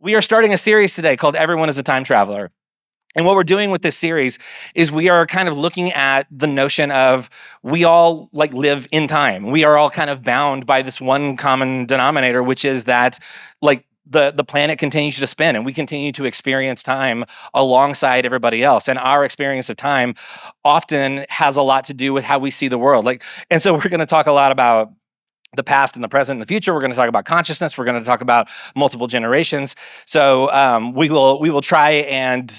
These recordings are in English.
We are starting a series today called Everyone is a Time Traveler. And what we're doing with this series is we are kind of looking at the notion of we all live in time. We are all kind of bound by this one common denominator, which is that the planet continues to spin and we continue to experience time alongside everybody else. And our experience of time often has a lot to do with how we see the world. And so we're going to talk a lot about the past and the present and the future. We're going to talk about consciousness. We're going to talk about multiple generations. So we will try and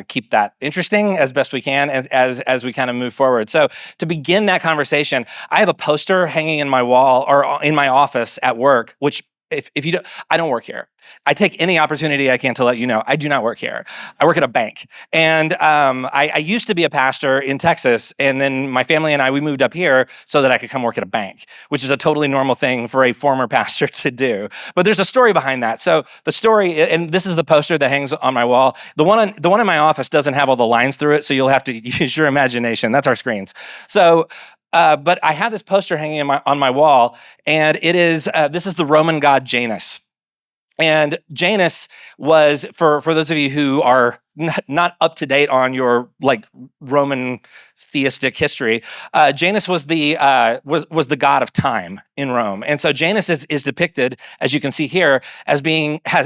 keep that interesting as best we can as we kind of move forward. So to begin that conversation, I have a poster hanging in my wall or in my office at work, which if you don't, I don't work here. I take any opportunity I can to let you know I do not work here. I work at a bank. And I used to be a pastor in Texas, and then my family and we moved up here so that I could come work at a bank, which is a totally normal thing for a former pastor to do. But there's a story behind that. So the story, and this is the poster that hangs on my wall. The one in my office doesn't have all the lines through it, so you'll have to use your imagination. That's our screens. So but I have this poster hanging on my wall, and it is this is the Roman god Janus. And Janus was, for those of you who are not up to date on your Roman theistic history, Janus was the god of time in Rome. And so Janus is depicted, as you can see here, as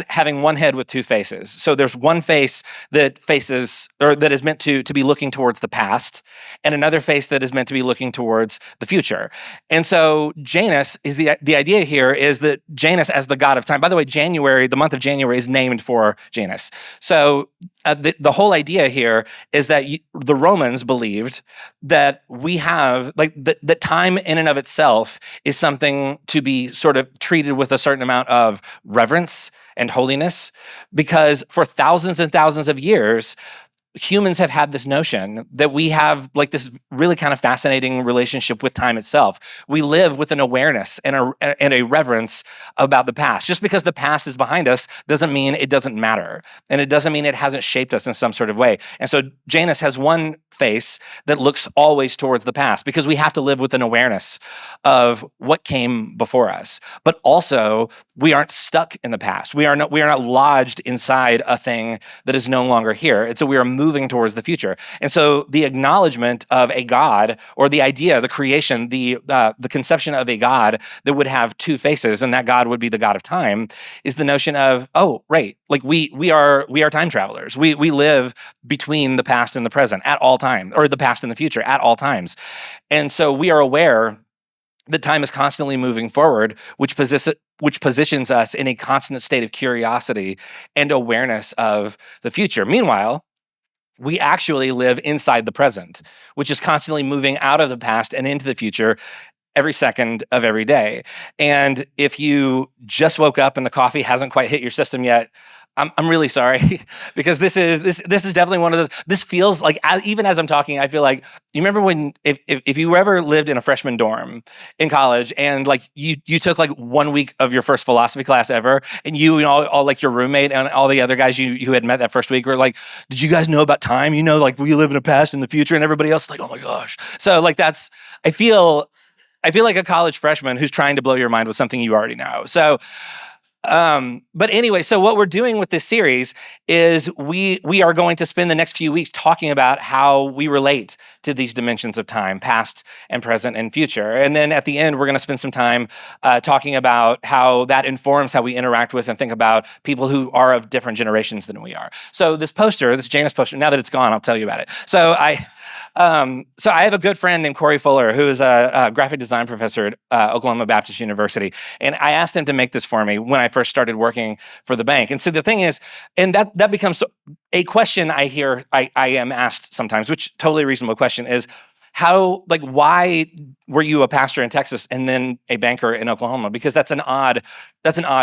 having one head with two faces. So there's one face that is meant to be looking towards the past, and another face that is meant to be looking towards the future. And so Janus is the idea here is that Janus as the god of time. By the way, the month of January is named for Janus. So the whole idea here is that the Romans believed that we have that time in and of itself is something to be sort of treated with a certain amount of reverence and holiness, because for thousands and thousands of years, humans have had this notion that we have this really kind of fascinating relationship with time itself. We live with an awareness and a reverence about the past. Just because the past is behind us doesn't mean it doesn't matter. And it doesn't mean it hasn't shaped us in some sort of way. And so Janus has one face that looks always towards the past, because we have to live with an awareness of what came before us. But also, we aren't stuck in the past. We are not lodged inside a thing that is no longer here. And so we are moving towards the future. And so the acknowledgement of a God, or the idea, the creation, the conception of a God that would have two faces, and that God would be the God of time, is the notion of, oh, right, we are time travelers. We live between the past and the present at all times, or the past and the future at all times. And so we are aware that time is constantly moving forward, which positions us in a constant state of curiosity and awareness of the future. Meanwhile, we actually live inside the present, which is constantly moving out of the past and into the future every second of every day. And if you just woke up and the coffee hasn't quite hit your system yet, I'm really sorry, because this is definitely one of those. This feels like, even as I'm talking, I feel like, you remember when if you ever lived in a freshman dorm in college, and you took 1 week of your first philosophy class ever, and all your roommate and all the other guys you had met that first week were like, did you guys know about time? We live in the past and the future, and everybody else is like, oh my gosh. So I feel like a college freshman who's trying to blow your mind with something you already know. So. But anyway, so what we're doing with this series is we are going to spend the next few weeks talking about how we relate to these dimensions of time, past and present and future. And then at the end, we're going to spend some time talking about how that informs how we interact with and think about people who are of different generations than we are. So this Janus poster, now that it's gone, I'll tell you about it. So I have a good friend named Corey Fuller, who is a graphic design professor at Oklahoma Baptist University. And I asked him to make this for me when I first started working for the bank. And so the thing is, and that becomes a question I hear I am asked sometimes, which totally reasonable question, is why were you a pastor in Texas and then a banker in Oklahoma? Because that's an odd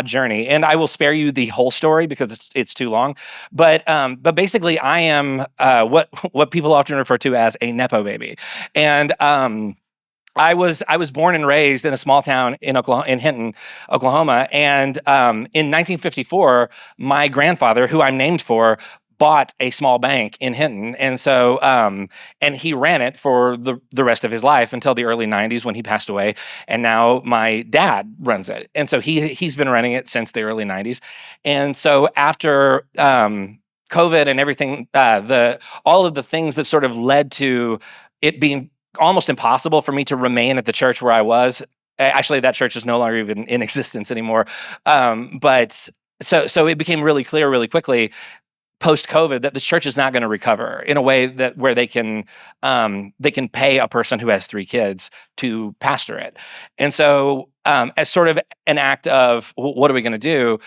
journey. And I will spare you the whole story because it's too long. But basically, I am what people often refer to as a Nepo baby. And I was born and raised in a small town in Hinton, Oklahoma. And in 1954, my grandfather, who I'm named for, bought a small bank in Hinton. And so, and he ran it for the rest of his life until the early 90s when he passed away. And now my dad runs it. And so he's been running it since the early 90s. And so after COVID and everything, all of the things that sort of led to it being almost impossible for me to remain at the church where I was. Actually, that church is no longer even in existence anymore. But so it became really clear really quickly post-COVID that the church is not going to recover in a way that where they can pay a person who has 3 kids to pastor it. And so as sort of an act of what are we going to do?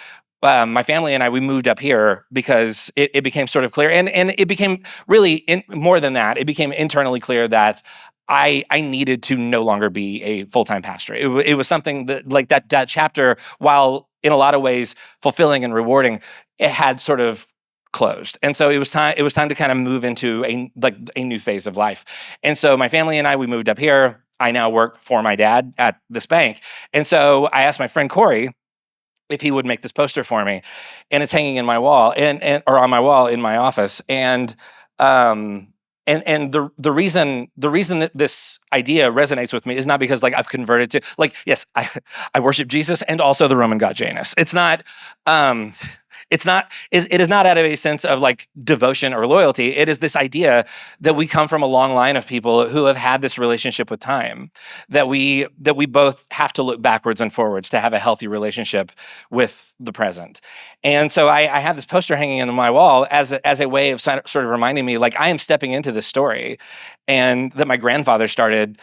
My family and I, we moved up here because it became sort of clear, and it became really more than that. It became internally clear that I needed to no longer be a full-time pastor. It was something that, like that chapter, while in a lot of ways fulfilling and rewarding, it had sort of closed. And so it was time to kind of move into a new phase of life. And so my family and I, we moved up here. I now work for my dad at this bank. And so I asked my friend Corey if he would make this poster for me, and it's hanging in my wall or on my wall in my office. And the reason that this idea resonates with me is not because like I've converted to yes, I worship Jesus and also the Roman god Janus. It is not out of a sense of like devotion or loyalty. It is this idea that we come from a long line of people who have had this relationship with time, that we both have to look backwards and forwards to have a healthy relationship with the present. And so I have this poster hanging on my wall as a way of sort of reminding me, like, I am stepping into this story, and that my grandfather started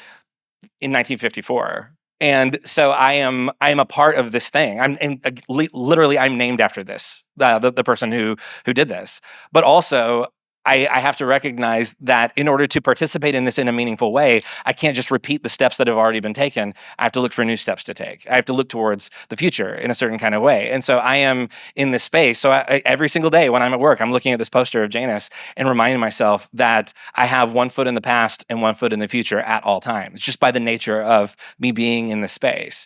in 1954. And so I am a part of this thing. Literally I'm named after this, the person who did this. But also I have to recognize that in order to participate in this in a meaningful way, I can't just repeat the steps that have already been taken. I have to look for new steps to take. I have to look towards the future in a certain kind of way. And so I am in this space. So every single day when I'm at work, I'm looking at this poster of Janus and reminding myself that I have one foot in the past and one foot in the future at all times, just by the nature of me being in this space.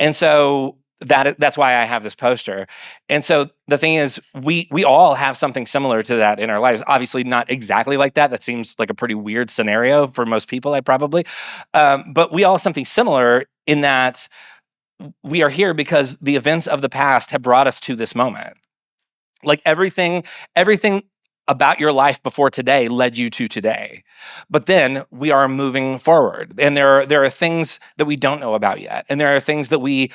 And so that's why I have this poster. And so the thing is, we all have something similar to that in our lives. Obviously not exactly like that. That seems like a pretty weird scenario for most people, but we all have something similar in that we are here because the events of the past have brought us to this moment. Like everything about your life before today led you to today. But then we are moving forward, and there are things that we don't know about yet, and there are things that we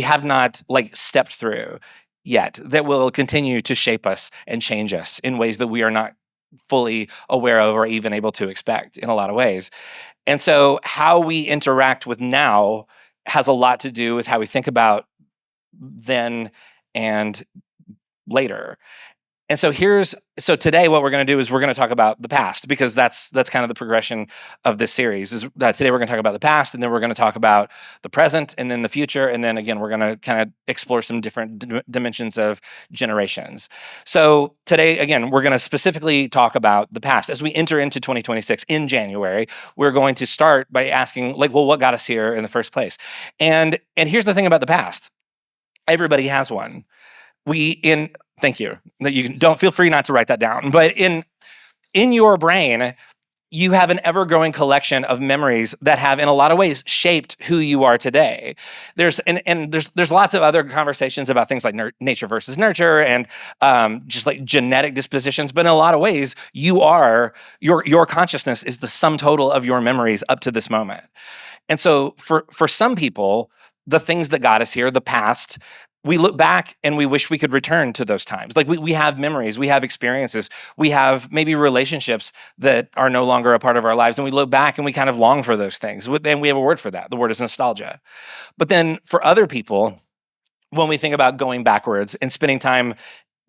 have not stepped through yet that will continue to shape us and change us in ways that we are not fully aware of or even able to expect in a lot of ways. And so how we interact with now has a lot to do with how we think about then and later. And so today what we're going to do is we're going to talk about the past, because that's kind of the progression of this series. Today we're going to talk about the past, and then we're going to talk about the present, and then the future, and then again we're going to kind of explore some different dimensions of generations. So today, again, we're going to specifically talk about the past. As we enter into 2026 in January, we're going to start by asking, what got us here in the first place? And here's the thing about the past. Everybody has one. Thank you. You don't feel free not to write that down. But in your brain, you have an ever-growing collection of memories that have, in a lot of ways, shaped who you are today. There's lots of other conversations about things like nature versus nurture and just like genetic dispositions. But in a lot of ways, your consciousness is the sum total of your memories up to this moment. And so for some people, the things that got us here, the past, we look back and we wish we could return to those times. Like we have memories, we have experiences, we have maybe relationships that are no longer a part of our lives, and we look back and we kind of long for those things. And we have a word for that. The word is nostalgia. But then for other people, when we think about going backwards and spending time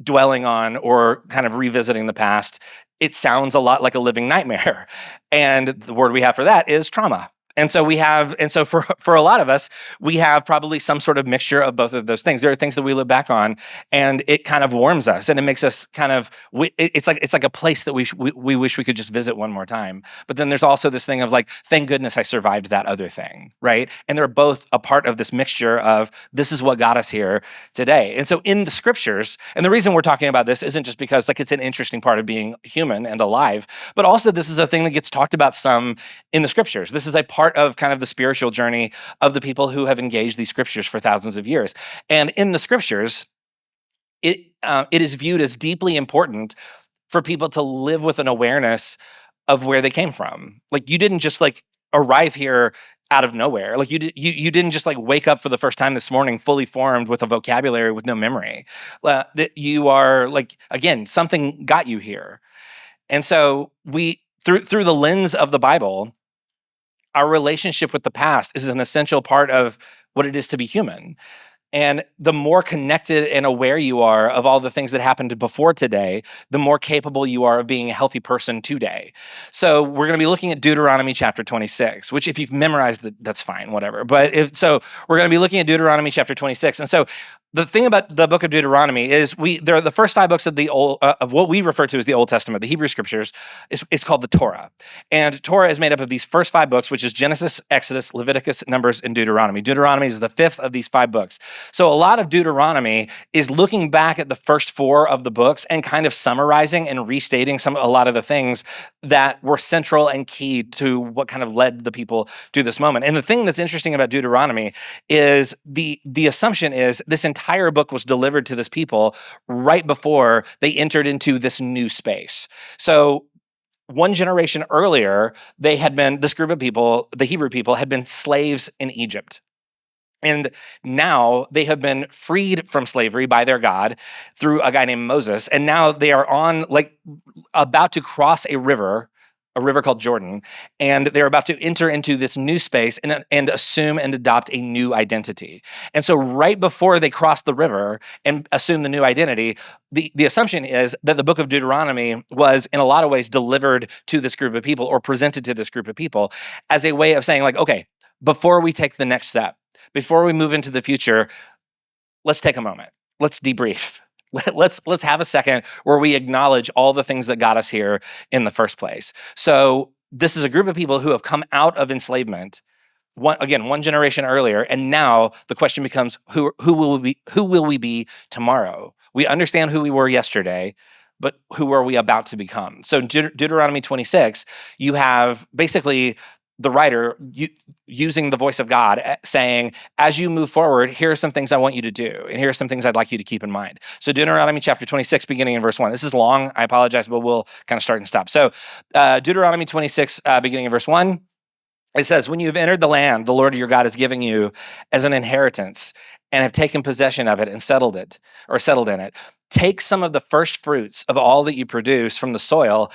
dwelling on or kind of revisiting the past, it sounds a lot like a living nightmare. And the word we have for that is trauma. And so for a lot of us, we have probably some sort of mixture of both of those things. There are things that we look back on, and it kind of warms us, and it makes us kind of. It's like a place that we wish we could just visit one more time. But then there's also this thing of like, thank goodness I survived that other thing, right? And they're both a part of this mixture of this is what got us here today. And so in the scriptures, and the reason we're talking about this isn't just because like it's an interesting part of being human and alive, but also this is a thing that gets talked about some in the scriptures. This is a part of kind of the spiritual journey of the people who have engaged these scriptures for thousands of years. And in the scriptures, it is viewed as deeply important for people to live with an awareness of where they came from. Like you didn't just like arrive here out of nowhere. Like you didn't just like wake up for the first time this morning fully formed with a vocabulary with no memory. That you are like, again, something got you here. And so we through the lens of the Bible, our relationship with the past is an essential part of what it is to be human. And the more connected and aware you are of all the things that happened before today, the more capable you are of being a healthy person today. So we're going to be looking at Deuteronomy chapter 26, which if you've memorized it, that's fine, whatever. But we're going to be looking at Deuteronomy chapter 26. And so the thing about the book of Deuteronomy is there are the first 5 books of the old of what we refer to as the Old Testament, the Hebrew scriptures, is called the Torah. And Torah is made up of these first 5 books, which is Genesis, Exodus, Leviticus, Numbers, and Deuteronomy. Deuteronomy is the 5th of these 5 books. So a lot of Deuteronomy is looking back at the first 4 of the books and kind of summarizing and restating a lot of the things that were central and key to what kind of led the people to this moment. And the thing that's interesting about Deuteronomy is the assumption is this entire book was delivered to this people right before they entered into this new space. So one generation earlier, this group of people, the Hebrew people, had been slaves in Egypt. And now they have been freed from slavery by their God through a guy named Moses. And now they are about to cross a river called Jordan, and they're about to enter into this new space and assume and adopt a new identity. And so right before they cross the river and assume the new identity, the assumption is that the book of Deuteronomy was in a lot of ways delivered to this group of people or presented to this group of people as a way of saying like, okay, before we take the next step, before we move into the future, let's take a moment. Let's debrief. Let's have a second where we acknowledge all the things that got us here in the first place. So this is a group of people who have come out of enslavement, one generation earlier, and now the question becomes, who will we be tomorrow? We understand who we were yesterday, but who are we about to become? So in Deuteronomy 26, you have basically the writer using the voice of God saying, as you move forward, here are some things I want you to do. And here are some things I'd like you to keep in mind. So Deuteronomy chapter 26, beginning in verse 1. This is long. I apologize, but we'll kind of start and stop. So Deuteronomy 26, beginning in verse 1. It says, when you have entered the land the Lord your God is giving you as an inheritance and have taken possession of it and settled in it, take some of the first fruits of all that you produce from the soil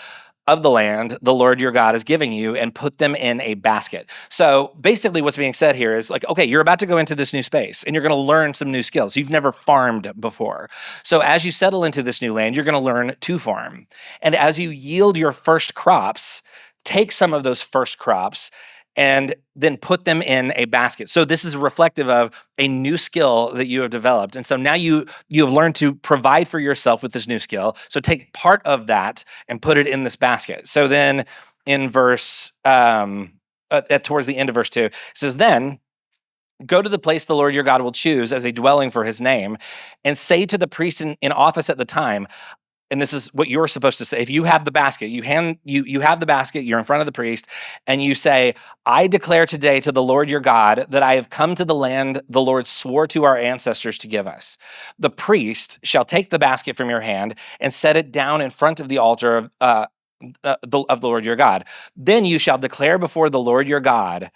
of the land the Lord your God is giving you and put them in a basket. So basically what's being said here is like, okay, you're about to go into this new space and you're going to learn some new skills. You've never farmed before. So as you settle into this new land, you're going to learn to farm. And as you yield your first crops, take some of those first crops and then put them in a basket. So this is reflective of a new skill that you have developed. And so now you have learned to provide for yourself with this new skill. So take part of that and put it in this basket. So then in verse, towards the end of verse 2, it says, then go to the place the Lord your God will choose as a dwelling for his name and say to the priest in office at the time, and this is what you're supposed to say. If you have the basket, you have the basket, you're in front of the priest, and you say, I declare today to the Lord your God that I have come to the land the Lord swore to our ancestors to give us. The priest shall take the basket from your hand and set it down in front of the altar of the Lord your God. Then you shall declare before the Lord your God,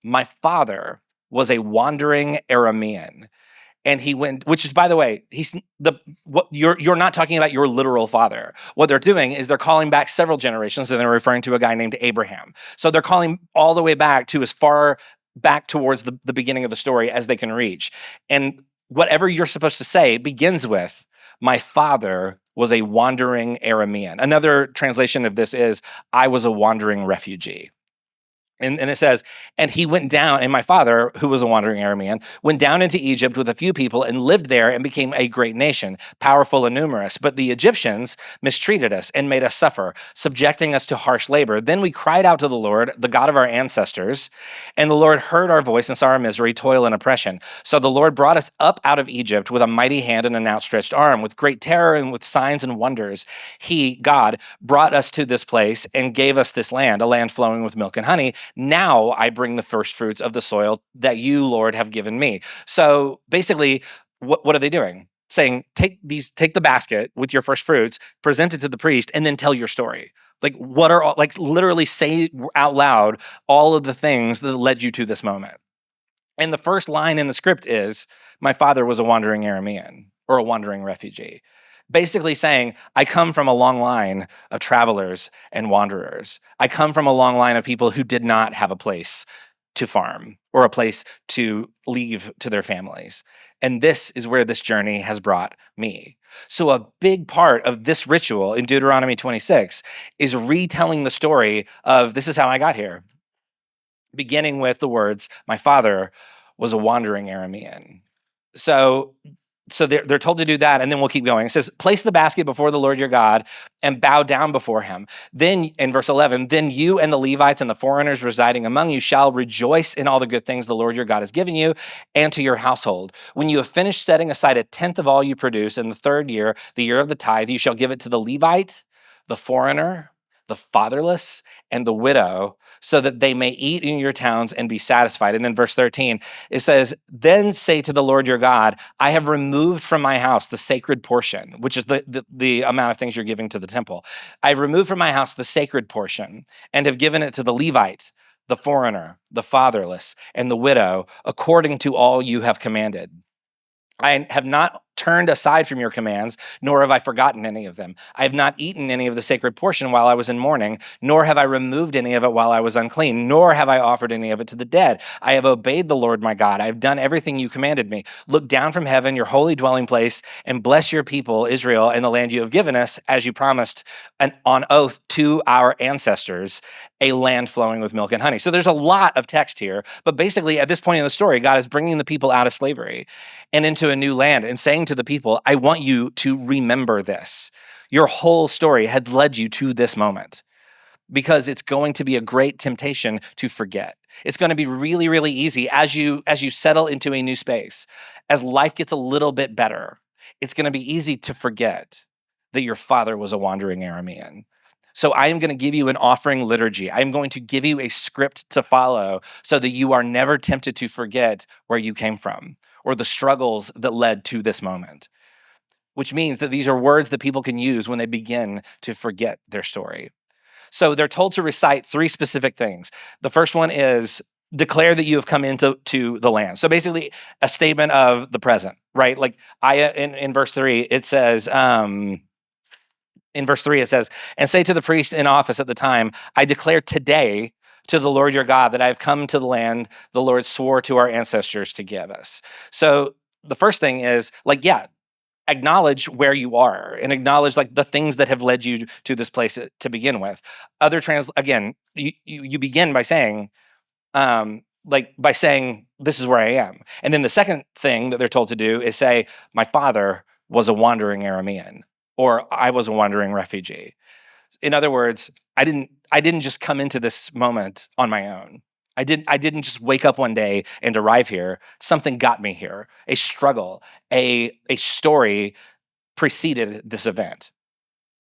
my father was a wandering Aramean. And he went, which is, by the way, you're not talking about your literal father. What they're doing is they're calling back several generations, and they're referring to a guy named Abraham. So they're calling all the way back to as far back towards the beginning of the story as they can reach. And whatever you're supposed to say begins with, my father was a wandering Aramean. Another translation of this is, I was a wandering refugee. And it says, and he went down, and my father, who was a wandering Aramean, went down into Egypt with a few people and lived there and became a great nation, powerful and numerous. But the Egyptians mistreated us and made us suffer, subjecting us to harsh labor. Then we cried out to the Lord, the God of our ancestors, and the Lord heard our voice and saw our misery, toil, and oppression. So the Lord brought us up out of Egypt with a mighty hand and an outstretched arm, with great terror and with signs and wonders. He, God, brought us to this place and gave us this land, a land flowing with milk and honey. Now I bring the first fruits of the soil that you, Lord, have given me. So basically, what are they doing? Saying, take the basket with your first fruits, present it to the priest, and then tell your story. Like, what are all, like, literally say out loud all of the things that led you to this moment. And the first line in the script is, my father was a wandering Aramean or a wandering refugee. Basically saying, I come from a long line of travelers and wanderers. I come from a long line of people who did not have a place to farm or a place to leave to their families. And this is where this journey has brought me. So a big part of this ritual in Deuteronomy 26 is retelling the story of this is how I got here, beginning with the words, my father was a wandering Aramean. So they're told to do that, and then we'll keep going. It says, place the basket before the Lord your God and bow down before him. Then in verse 11, then you and the Levites and the foreigners residing among you shall rejoice in all the good things the Lord your God has given you and to your household. When you have finished setting aside a tenth of all you produce in the third year, the year of the tithe, you shall give it to the Levite, the foreigner, the fatherless, and the widow, so that they may eat in your towns and be satisfied. And then verse 13, it says, then say to the Lord your God, I have removed from my house the sacred portion, which is the amount of things you're giving to the temple. I've removed from my house the sacred portion and have given it to the Levite, the foreigner, the fatherless, and the widow, according to all you have commanded. I have not turned aside from your commands, nor have I forgotten any of them. I have not eaten any of the sacred portion while I was in mourning, nor have I removed any of it while I was unclean, nor have I offered any of it to the dead. I have obeyed the Lord my God. I have done everything you commanded me. Look down from heaven, your holy dwelling place, and bless your people, Israel, and the land you have given us, as you promised on oath to our ancestors, a land flowing with milk and honey. So there's a lot of text here, but basically at this point in the story, God is bringing the people out of slavery and into a new land and saying to the people, I want you to remember this. Your whole story had led you to this moment, because it's going to be a great temptation to forget. It's going to be really, really easy as you settle into a new space, as life gets a little bit better. It's going to be easy to forget that your father was a wandering Aramean. So I am going to give you an offering liturgy. I'm going to give you a script to follow so that you are never tempted to forget where you came from or the struggles that led to this moment, which means that these are words that people can use when they begin to forget their story. So they're told to recite three specific things. The first one is declare that you have come into the land. So basically a statement of the present, right? Like in verse 3, it says, in verse 3, it says, and say to the priest in office at the time, I declare today to the Lord your God that I have come to the land the Lord swore to our ancestors to give us. So the first thing is acknowledge where you are and acknowledge like the things that have led you to this place to begin with. Again, you begin by saying, this is where I am. And then the second thing that they're told to do is say, my father was a wandering Aramean, or I was a wandering refugee. In other words, I didn't just come into this moment on my own. I didn't just wake up one day and arrive here. Something got me here. A struggle, a story preceded this event.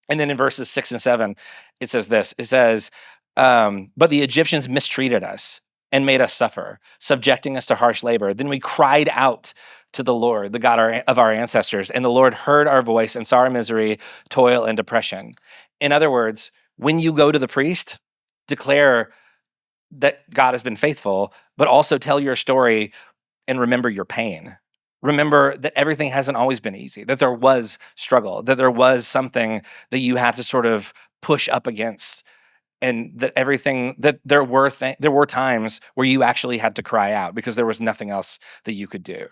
And then in verses 6 and 7, it says this. It says, but the Egyptians mistreated us and made us suffer, subjecting us to harsh labor. Then we cried out to the Lord, the God of our ancestors, and the Lord heard our voice and saw our misery, toil, and depression. In other words, when you go to the priest, declare that God has been faithful, but also tell your story and remember your pain. Remember that everything hasn't always been easy, that there was struggle, that there was something that you had to sort of push up against, and that there were times where you actually had to cry out because there was nothing else that you could do.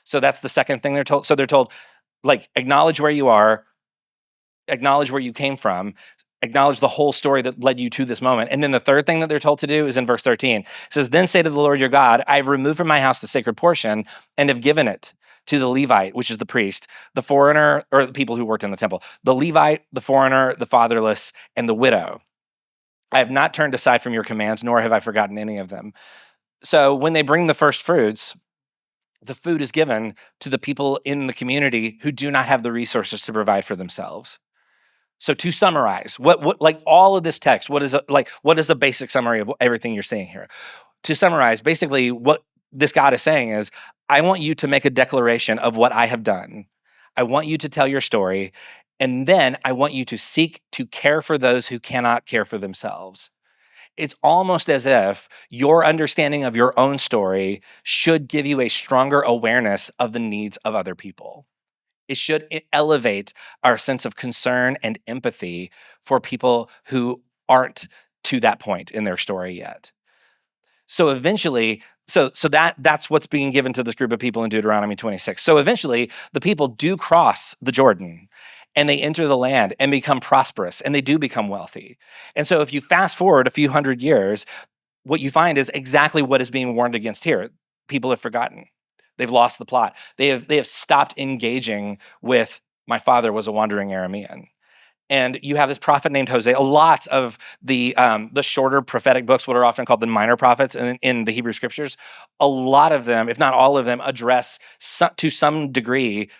So that's the second thing they're told. So they're told, like, acknowledge where you are, acknowledge where you came from, acknowledge the whole story that led you to this moment. And then the third thing that they're told to do is in verse 13. It says, then say to the Lord your God, I have removed from my house the sacred portion and have given it to the Levite, which is the priest, the foreigner, or the people who worked in the temple, the Levite, the foreigner, the fatherless, and the widow. I have not turned aside from your commands, nor have I forgotten any of them. So when they bring the first fruits, the food is given to the people in the community who do not have the resources to provide for themselves. So to summarize, what like all of this text, what is the basic summary of everything you're seeing here? To summarize, basically what this God is saying is, I want you to make a declaration of what I have done. I want you to tell your story, and then I want you to seek to care for those who cannot care for themselves. It's almost as if your understanding of your own story should give you a stronger awareness of the needs of other people. It should elevate our sense of concern and empathy for people who aren't to that point in their story yet. So eventually, that's what's being given to this group of people in Deuteronomy 26. So eventually, the people do cross the Jordan and they enter the land and become prosperous, and they do become wealthy. And so if you fast forward a few hundred years, what you find is exactly what is being warned against here. People have forgotten. They've lost the plot. They have stopped engaging with my father was a wandering Aramean. And you have this prophet named Hosea. Lots of the shorter prophetic books, what are often called the minor prophets in the Hebrew scriptures, a lot of them, if not all of them, address to some degree,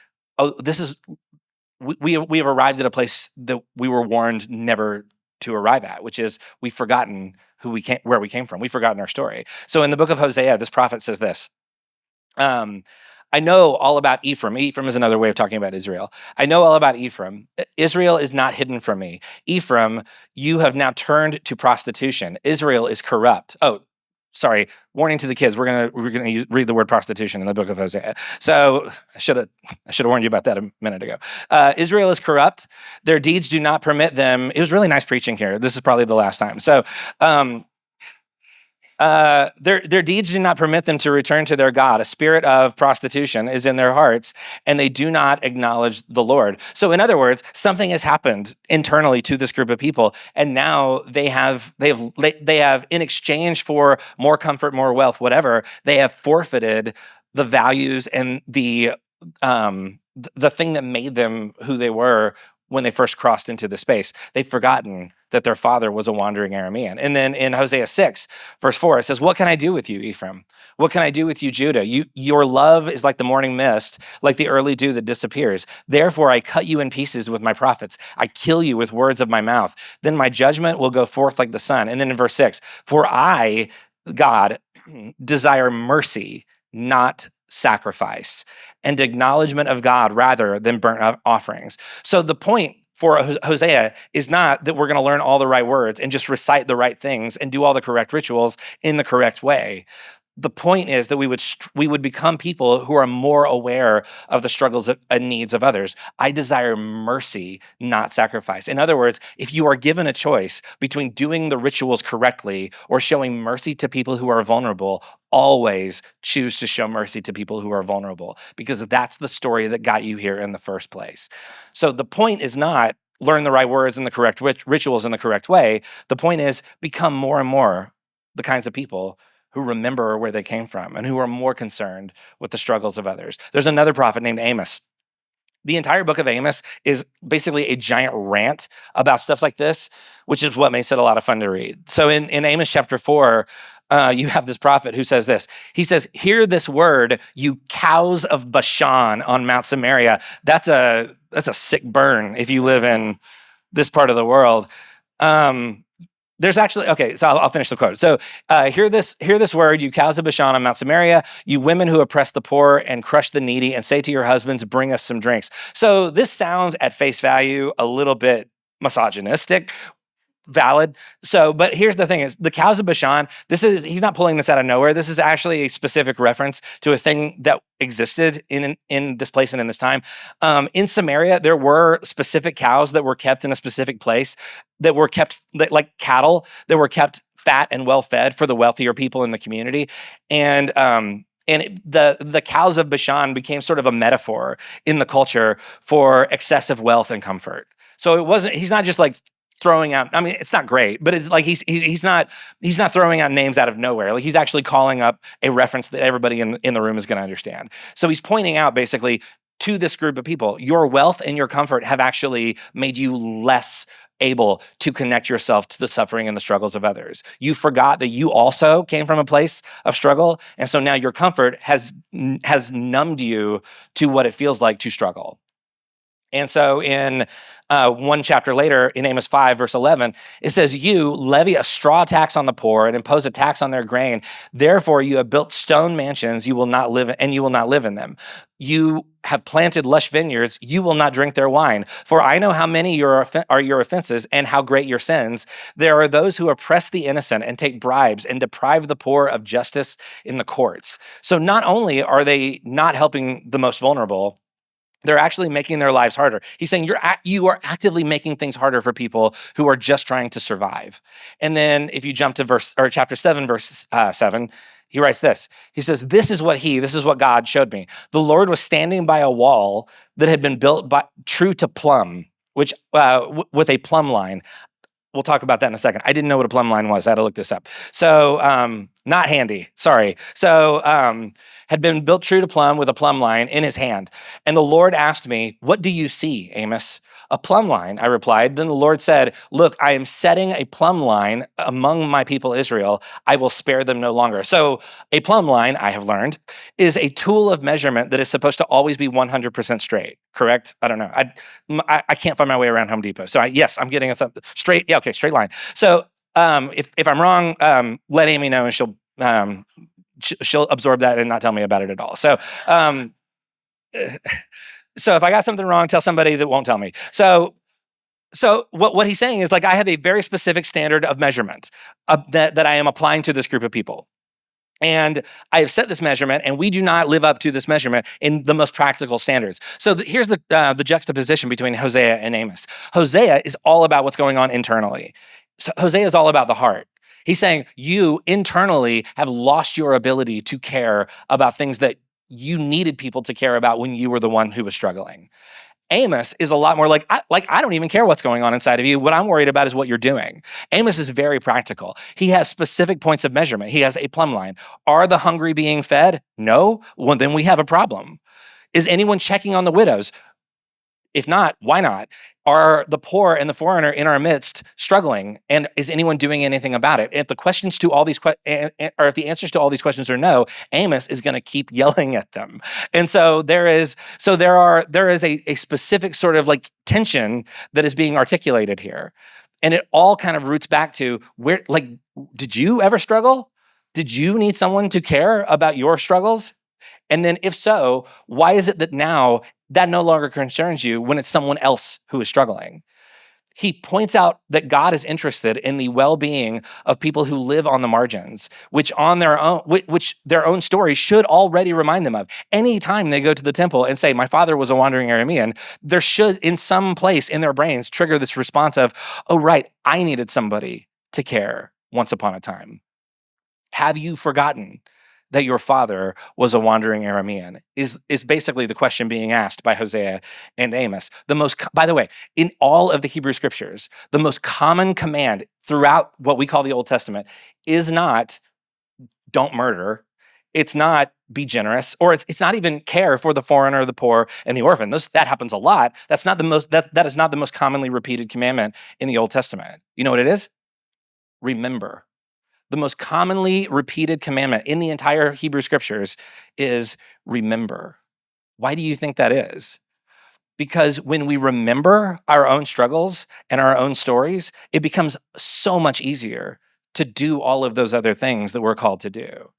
we have arrived at a place that we were warned never to arrive at, which is we've forgotten where we came from. We've forgotten our story. So in the book of Hosea, this prophet says this. I know all about Ephraim. Ephraim is another way of talking about Israel. I know all about Ephraim. Israel is not hidden from me. Ephraim, you have now turned to prostitution. Israel is corrupt. Oh, sorry. Warning to the kids. We're gonna read the word prostitution in the book of Hosea. So I should have warned you about that a minute ago. Israel is corrupt. Their deeds do not permit them. It was really nice preaching here. This is probably the last time. So. Their deeds do not permit them to return to their God. A spirit of prostitution is in their hearts, and they do not acknowledge the Lord. So in other words, something has happened internally to this group of people, and now they have in exchange for more comfort, more wealth, whatever, they have forfeited the values and the thing that made them who they were when they first crossed into the space. They've forgotten that their father was a wandering Aramean. And then in Hosea 6, verse 4, it says, what can I do with you, Ephraim? What can I do with you, Judah? Your love is like the morning mist, like the early dew that disappears. Therefore, I cut you in pieces with my prophets. I kill you with words of my mouth. Then my judgment will go forth like the sun. And then in verse 6, for I, God, desire mercy, not sacrifice, and acknowledgement of God rather than burnt offerings. So the point for Hosea is not that we're going to learn all the right words and just recite the right things and do all the correct rituals in the correct way. The point is that we would become people who are more aware of the struggles and needs of others. I desire mercy, not sacrifice. In other words, if you are given a choice between doing the rituals correctly or showing mercy to people who are vulnerable, always choose to show mercy to people who are vulnerable, because that's the story that got you here in the first place. So the point is not learn the right words and the correct rituals in the correct way. The point is become more and more the kinds of people who remember where they came from and who are more concerned with the struggles of others. There's another prophet named Amos. The entire book of Amos is basically a giant rant about stuff like this, which is what makes it a lot of fun to read. So in Amos chapter 4, you have this prophet who says this. He says, hear this word, you cows of Bashan on Mount Samaria. That's a sick burn if you live in this part of the world. There's actually, okay, so I'll finish the quote. So hear this word, you cows of Bashan on Mount Samaria, you women who oppress the poor and crush the needy, and say to your husbands, bring us some drinks. So this sounds at face value a little bit misogynistic, valid. So, but here's the thing is the cows of Bashan, he's not pulling this out of nowhere. This is actually a specific reference to a thing that existed in this place and in this time. In Samaria, there were specific cows that were kept in a specific place that were kept like cattle that were kept fat and well fed for the wealthier people in the community. And the cows of Bashan became sort of a metaphor in the culture for excessive wealth and comfort. So he's not just like throwing out, I mean, it's not great, but it's like he's not throwing out names out of nowhere. Like he's actually calling up a reference that everybody in the room is going to understand. So he's pointing out basically to this group of people, your wealth and your comfort have actually made you less able to connect yourself to the suffering and the struggles of others. You forgot that you also came from a place of struggle, and so now your comfort has numbed you to what it feels like to struggle. And so in one chapter later, in Amos 5, verse 11, it says, you levy a straw tax on the poor and impose a tax on their grain. Therefore, you have built stone mansions, you will not live in, and you will not live in them. You have planted lush vineyards, you will not drink their wine. For I know how many are your offenses and how great your sins. There are those who oppress the innocent and take bribes and deprive the poor of justice in the courts. So not only are they not helping the most vulnerable, they're actually making their lives harder. He's saying you are actively making things harder for people who are just trying to survive. And then if you jump to chapter 7, verse 7, he writes this. He says, this is what God showed me. The Lord was standing by a wall that had been built true to plumb, which with a plumb line. We'll talk about that in a second. I didn't know what a plumb line was. I had to look this up. So not handy, sorry. So had been built true to plumb with a plumb line in his hand. And the Lord asked me, what do you see, Amos? A plumb line, I replied. Then the Lord said, look, I am setting a plumb line among my people Israel. I will spare them no longer. So a plumb line, I have learned, is a tool of measurement that is supposed to always be 100% straight, correct? I don't know. I can't find my way around Home Depot. So yes, I'm getting a straight, yeah, okay, straight line. So if I'm wrong, let Amy know and she'll absorb that and not tell me about it at all. So so if I got something wrong, tell somebody that won't tell me. So what he's saying is, like, I have a very specific standard of measurement that I am applying to this group of people. And I have set this measurement, and we do not live up to this measurement in the most practical standards. So here's the juxtaposition between Hosea and Amos. Hosea is all about what's going on internally. So Hosea is all about the heart. He's saying you internally have lost your ability to care about things that you needed people to care about when you were the one who was struggling. Amos is a lot more like I don't even care what's going on inside of you. What I'm worried about is what you're doing. Amos is very practical. He has specific points of measurement. He has a plumb line. Are the hungry being fed? No? Well, then we have a problem. Is anyone checking on the widows? If not, why not? Are the poor and the foreigner in our midst struggling? And is anyone doing anything about it? If the questions to all these or if the answers to all these questions are no, Amos is going to keep yelling at them. And so there is a specific sort of like tension that is being articulated here. And it all kind of roots back to where, like, did you ever struggle? Did you need someone to care about your struggles? And then if so, why is it that now that no longer concerns you when it's someone else who is struggling? He points out that God is interested in the well-being of people who live on the margins, which their own story should already remind them of. Anytime they go to the temple and say, my father was a wandering Aramean, there should, in some place in their brains, trigger this response of, oh, right, I needed somebody to care once upon a time. Have you forgotten that your father was a wandering Aramean? Is basically the question being asked by Hosea and Amos. By the way, in all of the Hebrew scriptures, the most common command throughout what we call the Old Testament is not don't murder. It's not be generous, or it's not even care for the foreigner, the poor, and the orphan. That happens a lot. That's not the most. That is not the most commonly repeated commandment in the Old Testament. You know what it is? Remember. The most commonly repeated commandment in the entire Hebrew scriptures is remember. Why do you think that is? Because when we remember our own struggles and our own stories, it becomes so much easier to do all of those other things that we're called to do.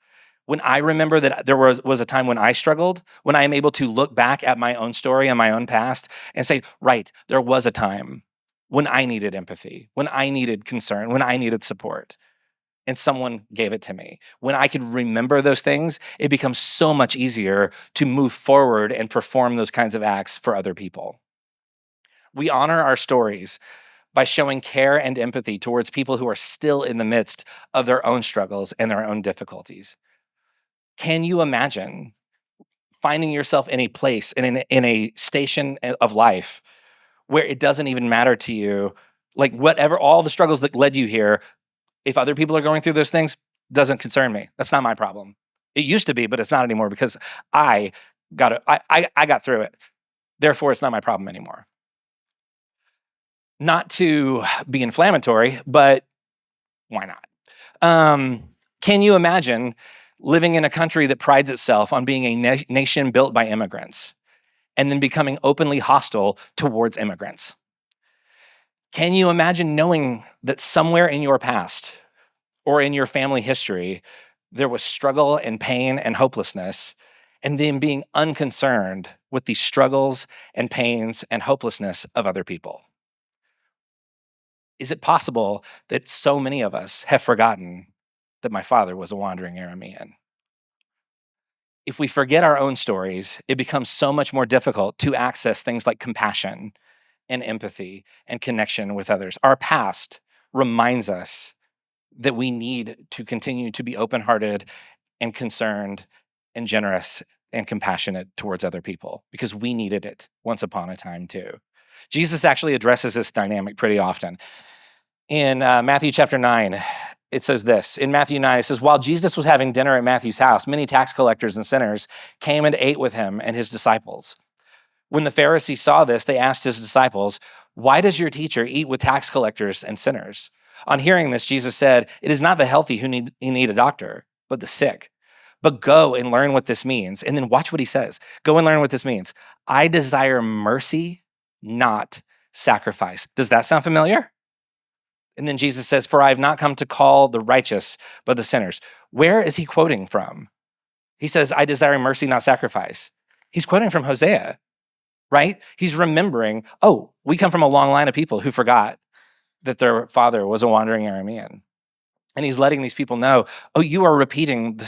When I remember that there was a time when I struggled, when I am able to look back at my own story and my own past and say, right, there was a time when I needed empathy, when I needed concern, when I needed support. And someone gave it to me. When I could remember those things, it becomes so much easier to move forward and perform those kinds of acts for other people. We honor our stories by showing care and empathy towards people who are still in the midst of their own struggles and their own difficulties. Can you imagine finding yourself in a place, in a station of life where it doesn't even matter to you Like whatever, all the struggles that led you here, if other people are going through those things, doesn't concern me. That's not my problem. It used to be, but it's not anymore because I I got through it. Therefore, it's not my problem anymore. Not to be inflammatory, but why not? Can you imagine living in a country that prides itself on being a nation built by immigrants and then becoming openly hostile towards immigrants? Can you imagine knowing that somewhere in your past or in your family history, there was struggle and pain and hopelessness, and then being unconcerned with the struggles and pains and hopelessness of other people? Is it possible that so many of us have forgotten that my father was a wandering Aramean? If we forget our own stories, it becomes so much more difficult to access things like compassion and empathy and connection with others. Our past reminds us that we need to continue to be open hearted and concerned and generous and compassionate towards other people because we needed it once upon a time too. Jesus actually addresses this dynamic pretty often. In Matthew chapter 9, it says this. In Matthew 9, it says, while Jesus was having dinner at Matthew's house, many tax collectors and sinners came and ate with him and his disciples. When the Pharisees saw this, they asked his disciples, why does your teacher eat with tax collectors and sinners? On hearing this, Jesus said, it is not the healthy who need a doctor, but the sick. But go and learn what this means. And then watch what he says. Go and learn what this means. I desire mercy, not sacrifice. Does that sound familiar? And then Jesus says, for I have not come to call the righteous, but the sinners. Where is he quoting from? He says, I desire mercy, not sacrifice. He's quoting from Hosea, right? He's remembering, oh, we come from a long line of people who forgot that their father was a wandering Aramean. And he's letting these people know, oh, we are repeating the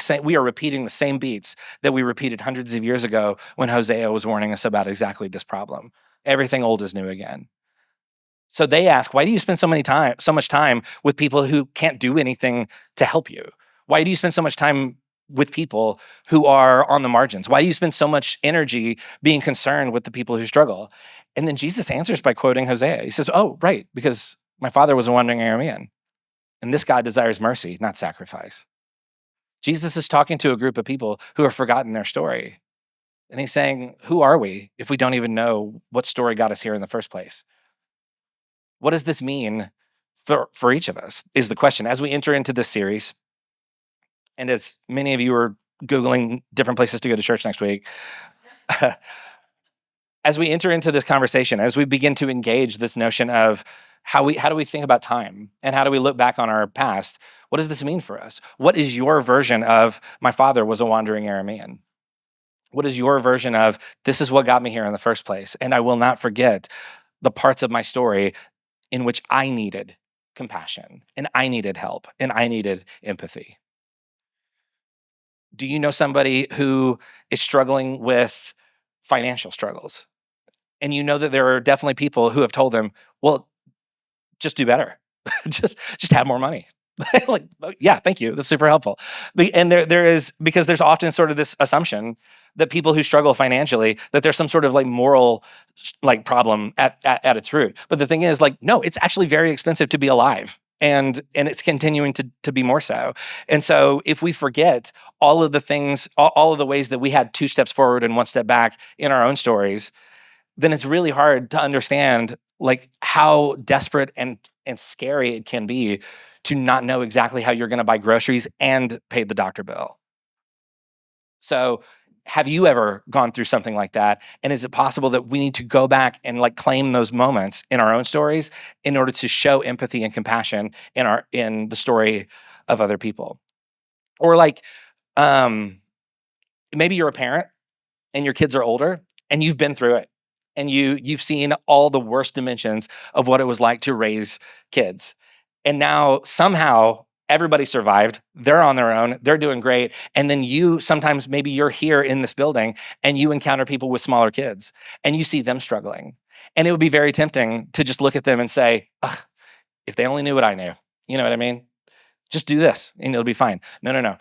same beats that we repeated hundreds of years ago when Hosea was warning us about exactly this problem. Everything old is new again. So they ask, why do you spend so much time with people who can't do anything to help you? Why do you spend so much time with people who are on the margins? Why do you spend so much energy being concerned with the people who struggle? And then Jesus answers by quoting Hosea. He says, oh, right, because my father was a wandering Aramean. And this God desires mercy, not sacrifice. Jesus is talking to a group of people who have forgotten their story. And he's saying, who are we if we don't even know what story got us here in the first place? What does this mean for each of us is the question. As we enter into this series, and as many of you are Googling different places to go to church next week, as we enter into this conversation, as we begin to engage this notion of how do we think about time and how do we look back on our past, what does this mean for us? What is your version of my father was a wandering Aramean? What is your version of this is what got me here in the first place? And I will not forget the parts of my story in which I needed compassion and I needed help and I needed empathy. Do you know somebody who is struggling with financial struggles? And you know that there are definitely people who have told them, well, just do better. just have more money. Like, yeah, thank you. That's super helpful. And there is, because there's often sort of this assumption that people who struggle financially, that there's some sort of like moral like problem at its root. But the thing is, like, no, it's actually very expensive to be alive. And it's continuing to be more so. And so if we forget all of the things, all of the ways that we had 2 steps forward and 1 step back in our own stories, then it's really hard to understand like how desperate and scary it can be to not know exactly how you're going to buy groceries and pay the doctor bill. So have you ever gone through something like that? And is it possible that we need to go back and like claim those moments in our own stories in order to show empathy and compassion in the story of other people? Or like, maybe you're a parent and your kids are older and you've been through it and you've seen all the worst dimensions of what it was like to raise kids. And now somehow everybody survived. They're on their own. They're doing great. And then sometimes maybe you're here in this building and you encounter people with smaller kids and you see them struggling. And it would be very tempting to just look at them and say, ugh, if they only knew what I knew, you know what I mean? Just do this and it'll be fine. No.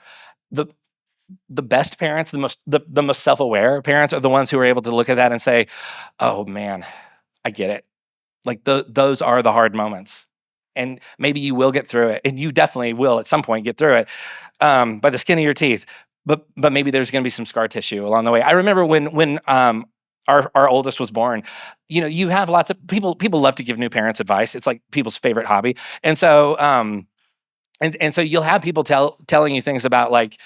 The best parents, the most self-aware parents are the ones who are able to look at that and say, oh man, I get it. Like those are the hard moments. And maybe you will get through it. And you definitely will at some point get through it by the skin of your teeth. But maybe there's going to be some scar tissue along the way. I remember when our oldest was born, you have lots of people love to give new parents advice. It's like people's favorite hobby. And so and so you'll have people telling you things about like,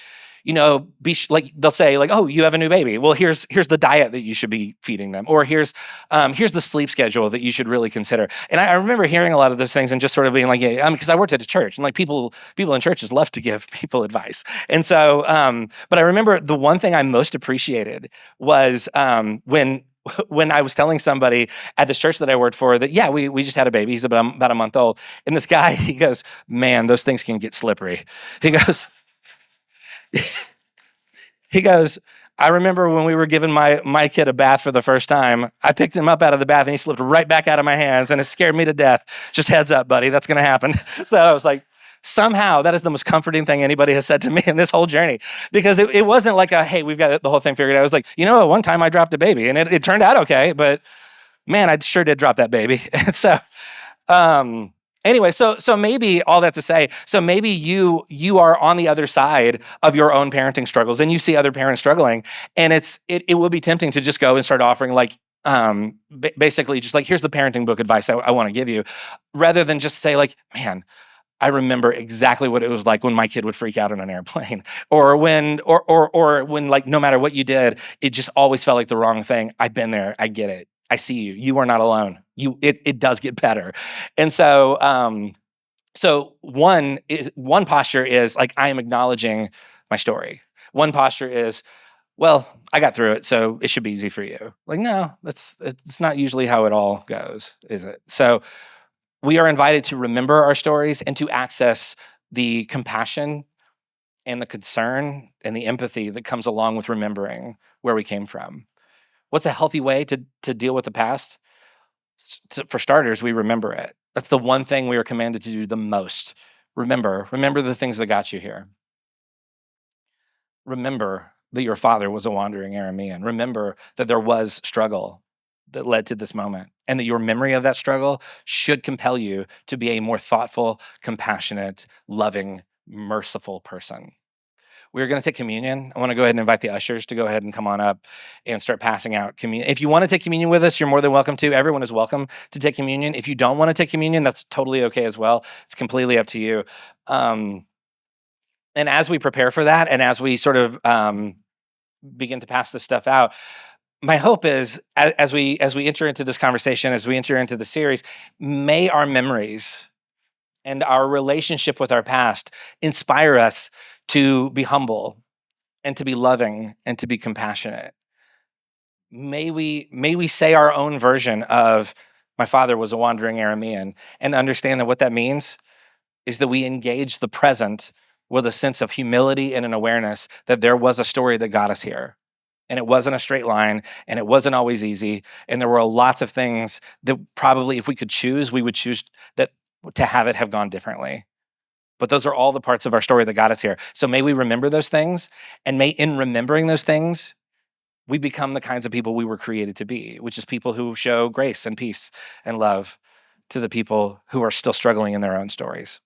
like they'll say like, oh, you have a new baby. Well, here's the diet that you should be feeding them, or here's the sleep schedule that you should really consider. And I remember hearing a lot of those things and just sort of being like, yeah, because I worked at a church and like people in churches love to give people advice. And so, but I remember the one thing I most appreciated was when I was telling somebody at this church that I worked for that, yeah, we just had a baby. He's about a month old. And this guy, he goes, man, those things can get slippery. He goes, he goes, I remember when we were giving my kid a bath for the first time, I picked him up out of the bath and he slipped right back out of my hands and it scared me to death. Just heads up, buddy, that's going to happen. So I was like, somehow that is the most comforting thing anybody has said to me in this whole journey, because it wasn't like hey, we've got the whole thing figured out. I was like, at one time I dropped a baby and it turned out okay, but man, I sure did drop that baby. And so, anyway, so maybe all that to say, so maybe you are on the other side of your own parenting struggles and you see other parents struggling, and it will be tempting to just go and start offering like, basically just like, here's the parenting book advice I want to give you, rather than just say like, man, I remember exactly what it was like when my kid would freak out on an airplane, or when like, no matter what you did, it just always felt like the wrong thing. I've been there. I get it. I see you. You are not alone. It does get better. And so, so one posture is like, I am acknowledging my story. One posture is, well, I got through it, so it should be easy for you. Like, no, it's not usually how it all goes, is it? So we are invited to remember our stories and to access the compassion and the concern and the empathy that comes along with remembering where we came from. What's a healthy way to deal with the past? For starters, we remember it. That's the one thing we are commanded to do the most. Remember the things that got you here. Remember that your father was a wandering Aramean. Remember that there was struggle that led to this moment, and that your memory of that struggle should compel you to be a more thoughtful, compassionate, loving, merciful person. We're going to take communion. I want to go ahead and invite the ushers to go ahead and come on up and start passing out communion. If you want to take communion with us, you're more than welcome to. Everyone is welcome to take communion. If you don't want to take communion, that's totally okay as well. It's completely up to you. And as we prepare for that, and as we sort of begin to pass this stuff out, my hope is, as we enter into this conversation, as we enter into the series, may our memories and our relationship with our past inspire us to be humble and to be loving and to be compassionate. May we say our own version of my father was a wandering Aramean, and understand that what that means is that we engage the present with a sense of humility and an awareness that there was a story that got us here. And it wasn't a straight line, and it wasn't always easy. And there were lots of things that probably, if we could choose, we would choose that to have it have gone differently. But those are all the parts of our story that got us here. So may we remember those things, and may in remembering those things, we become the kinds of people we were created to be, which is people who show grace and peace and love to the people who are still struggling in their own stories.